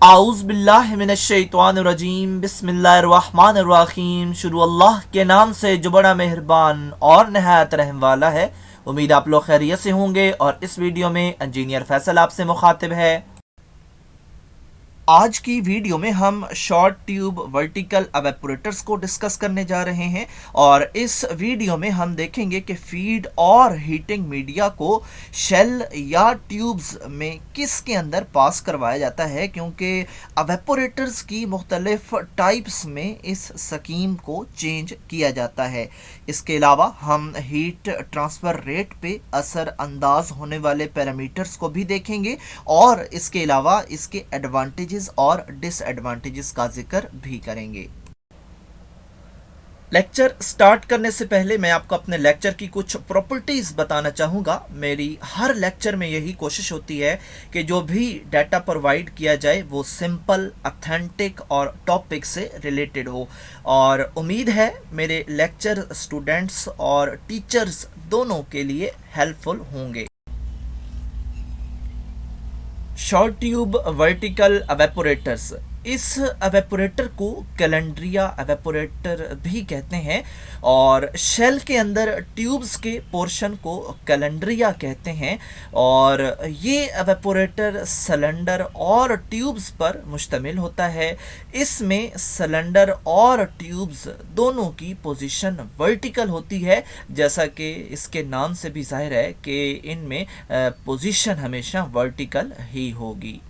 आउज़ बिल्लाहि मिनश्शैतानिर्रजीम बिस्मिल्लाहिर्रहमानिर्रहीम। शुरू अल्लाह के नाम से जो बड़ा मेहरबान और नहायत रहम वाला है। उम्मीद आप लोग खैरियत से होंगे और इस वीडियो में इंजीनियर फैसल आपसे मुखातिब है। आज की वीडियो में हम शॉर्ट ट्यूब वर्टिकल एवेपोरेटर्स को डिस्कस करने जा रहे हैं और इस वीडियो में हम देखेंगे कि फीड और हीटिंग मीडिया को शेल या ट्यूब्स में किसके अंदर पास करवाया जाता है, क्योंकि एवेपोरेटर्स की मुख्तलिफ टाइप्स में इस स्कीम को चेंज किया जाता है। इसके अलावा हम हीट ट्रांसफ़र रेट पे असर अंदाज होने वाले पैरामीटर्स को भी देखेंगे और इसके अलावा इसके एडवांटेजेस और डिसएडवांटेजेस का जिक्र भी करेंगे। लेक्चर स्टार्ट करने से पहले मैं आपको अपने लेक्चर की कुछ प्रॉपर्टीज बताना चाहूँगा। मेरी हर लेक्चर में यही कोशिश होती है कि जो भी डाटा प्रोवाइड किया जाए वो सिंपल, ऑथेंटिक और टॉपिक से रिलेटेड हो, और उम्मीद है मेरे लेक्चर स्टूडेंट्स और टीचर्स दोनों के लिए हेल्पफुल होंगे। शॉर्ट ट्यूब वर्टिकल एवेपोरेटर्स, इस एवेपोरेटर को कैलेंड्रिया एवेपोरेटर भी कहते हैं और शेल के अंदर ट्यूब्स के पोर्शन को कैलेंड्रिया कहते हैं। और ये एवेपोरेटर सिलेंडर और ट्यूब्स पर मुश्तमिल होता है। इसमें सिलेंडर और ट्यूब्स दोनों की पोजीशन वर्टिकल होती है, जैसा कि इसके नाम से भी जाहिर है कि इनमें पोजीशन हमेशा वर्टिकल ही होगी।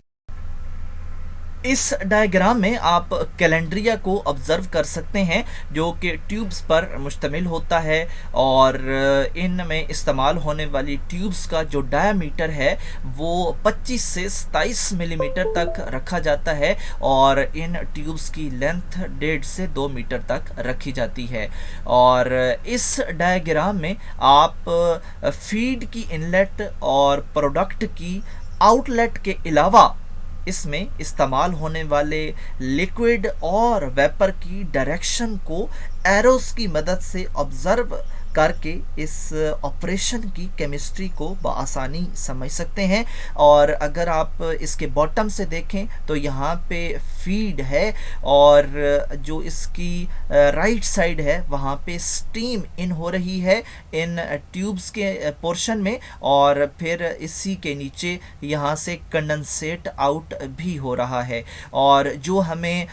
इस डायग्राम में आप कैलेंड्रिया को ऑब्जर्व कर सकते हैं जो कि ट्यूब्स पर मुश्तमिल होता है और इनमें इस्तेमाल होने वाली ट्यूब्स का जो डायामीटर है वो 25 से 27 मिलीमीटर तक रखा जाता है और इन ट्यूब्स की लेंथ 1.5 से 2 मीटर तक रखी जाती है। और इस डायग्राम में आप फीड की इनलेट और प्रोडक्ट की आउटलेट के अलावा इसमें इस्तेमाल होने वाले लिक्विड और वेपर की डायरेक्शन को एरोस की मदद से ऑब्जर्व करके इस ऑपरेशन की केमिस्ट्री को बआसानी समझ सकते हैं। और अगर आप इसके बॉटम से देखें तो यहाँ पे फीड है और जो इसकी राइट साइड है वहाँ पे स्टीम इन हो रही है इन ट्यूब्स के पोर्शन में, और फिर इसी के नीचे यहाँ से कंडेंसेट आउट भी हो रहा है। और जो हमें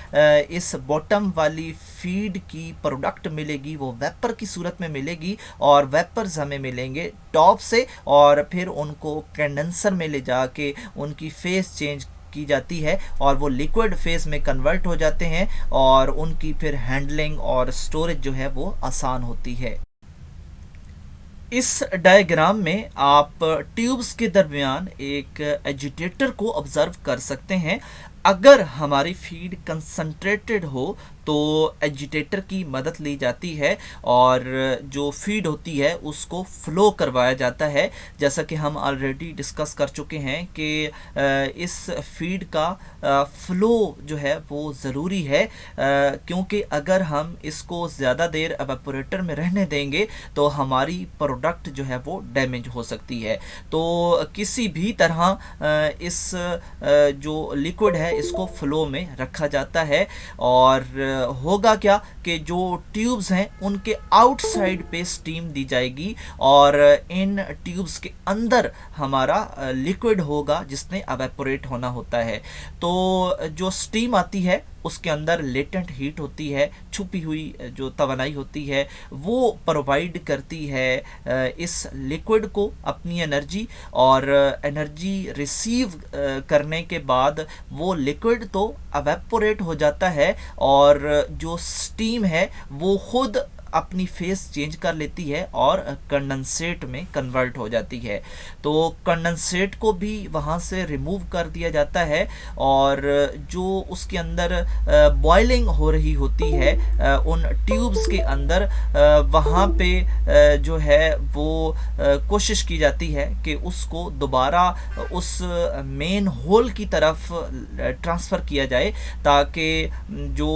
इस बॉटम वाली फीड की प्रोडक्ट मिलेगी वो वेपर की सूरत में मिलेगी और वेपर्स हमें मिलेंगे टॉप से, और फिर उनको कंडेंसर में ले जाके उनकी फेस चेंज की जाती है और वो लिक्विड फेस में कन्वर्ट हो जाते हैं और उनकी फिर हैंडलिंग और स्टोरेज जो है वो आसान होती है। इस डायग्राम में आप ट्यूब्स के दरमियान एक एजिटेटर को ऑब्जर्व कर सकते हैं। अगर हमारी फीड कंसंट्रेटेड हो तो एजिटेटर की मदद ली जाती है और जो फीड होती है उसको फ्लो करवाया जाता है। जैसा कि हम ऑलरेडी डिस्कस कर चुके हैं कि इस फीड का फ्लो जो है वो ज़रूरी है, क्योंकि अगर हम इसको ज़्यादा देर एवेपोरेटर में रहने देंगे तो हमारी प्रोडक्ट जो है वो डैमेज हो सकती है। तो किसी भी तरह इस जो लिक्विड है इसको फ्लो में रखा जाता है और होगा क्या कि जो ट्यूब्स हैं उनके आउटसाइड पे स्टीम दी जाएगी और इन ट्यूब्स के अंदर हमारा लिक्विड होगा जिसने एवेपोरेट होना होता है। तो जो स्टीम आती है उसके अंदर लेटेंट हीट होती है, छुपी हुई जो तवानाई होती है वो प्रोवाइड करती है इस लिक्विड को अपनी एनर्जी, और एनर्जी रिसीव करने के बाद वो लिक्विड तो एवेपोरेट हो जाता है और जो स्टीम है वो खुद अपनी फेस चेंज कर लेती है और कंडेंसेट में कन्वर्ट हो जाती है। तो कंडेंसेट को भी वहाँ से रिमूव कर दिया जाता है और जो उसके अंदर बॉइलिंग हो रही होती है उन ट्यूब्स के अंदर, वहाँ पे जो है वो कोशिश की जाती है कि उसको दोबारा उस मेन होल की तरफ ट्रांसफ़र किया जाए ताकि जो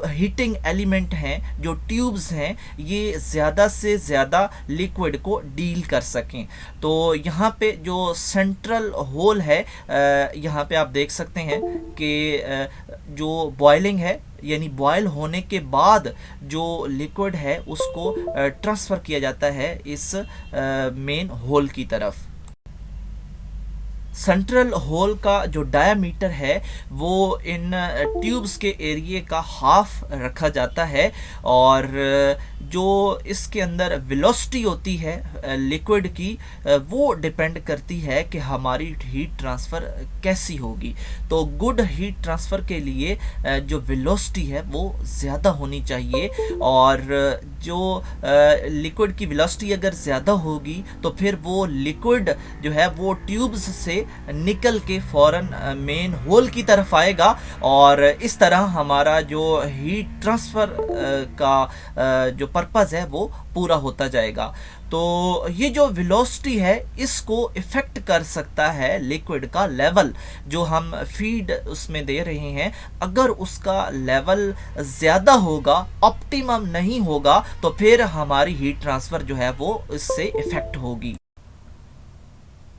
हीटिंग एलिमेंट हैं, जो ट्यूब्स हैं, ये ज़्यादा से ज़्यादा लिक्विड को डील कर सकें। तो यहाँ पे जो सेंट्रल होल है, यहाँ पे आप देख सकते हैं कि जो बॉइलिंग है, यानी बॉयल होने के बाद जो लिक्विड है उसको ट्रांसफ़र किया जाता है इस मेन होल की तरफ। सेंट्रल होल का जो डायामीटर है वो इन ट्यूब्स के एरिए का हाफ रखा जाता है, और जो इसके अंदर वेलोसिटी होती है लिक्विड की, वो डिपेंड करती है कि हमारी हीट ट्रांसफ़र कैसी होगी। तो गुड हीट ट्रांसफ़र के लिए जो वेलोसिटी है वो ज़्यादा होनी चाहिए, और जो लिक्विड की वेलोसिटी अगर ज़्यादा होगी तो फिर वो लिक्विड जो है वो ट्यूब्स से निकल के फौरन मेन होल की तरफ आएगा, और इस तरह हमारा जो हीट ट्रांसफ़र का जो पर्पज़ है वो पूरा होता जाएगा। तो ये जो वेलोसिटी है इसको इफ़ेक्ट कर सकता है लिक्विड का लेवल, जो हम फीड उसमें दे रहे हैं। अगर उसका लेवल ज़्यादा होगा, ऑप्टिमम नहीं होगा, तो फिर हमारी हीट ट्रांसफ़र जो है वो इससे इफ़ेक्ट होगी।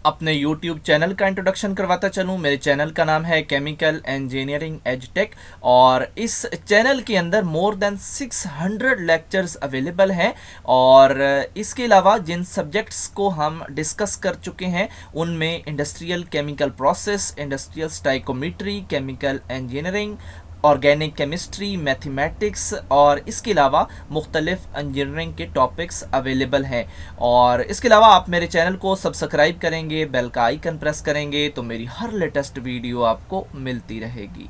अपने YouTube चैनल का इंट्रोडक्शन करवाता चलूँ। मेरे चैनल का नाम है केमिकल इंजीनियरिंग एजटेक, और इस चैनल के अंदर मोर देन 600 लेक्चर्स अवेलेबल हैं, और इसके अलावा जिन सब्जेक्ट्स को हम डिस्कस कर चुके हैं उनमें industrial chemical process, industrial stoichiometry, chemical engineering, organic chemistry, mathematics, और इसके अलावा मुख्तलिफ इंजीनियरिंग के टॉपिक्स अवेलेबल हैं। और इसके अलावा आप मेरे चैनल को सब्सक्राइब करेंगे, बेल का आइकन प्रेस करेंगे, तो मेरी हर लेटेस्ट वीडियो आपको मिलती रहेगी।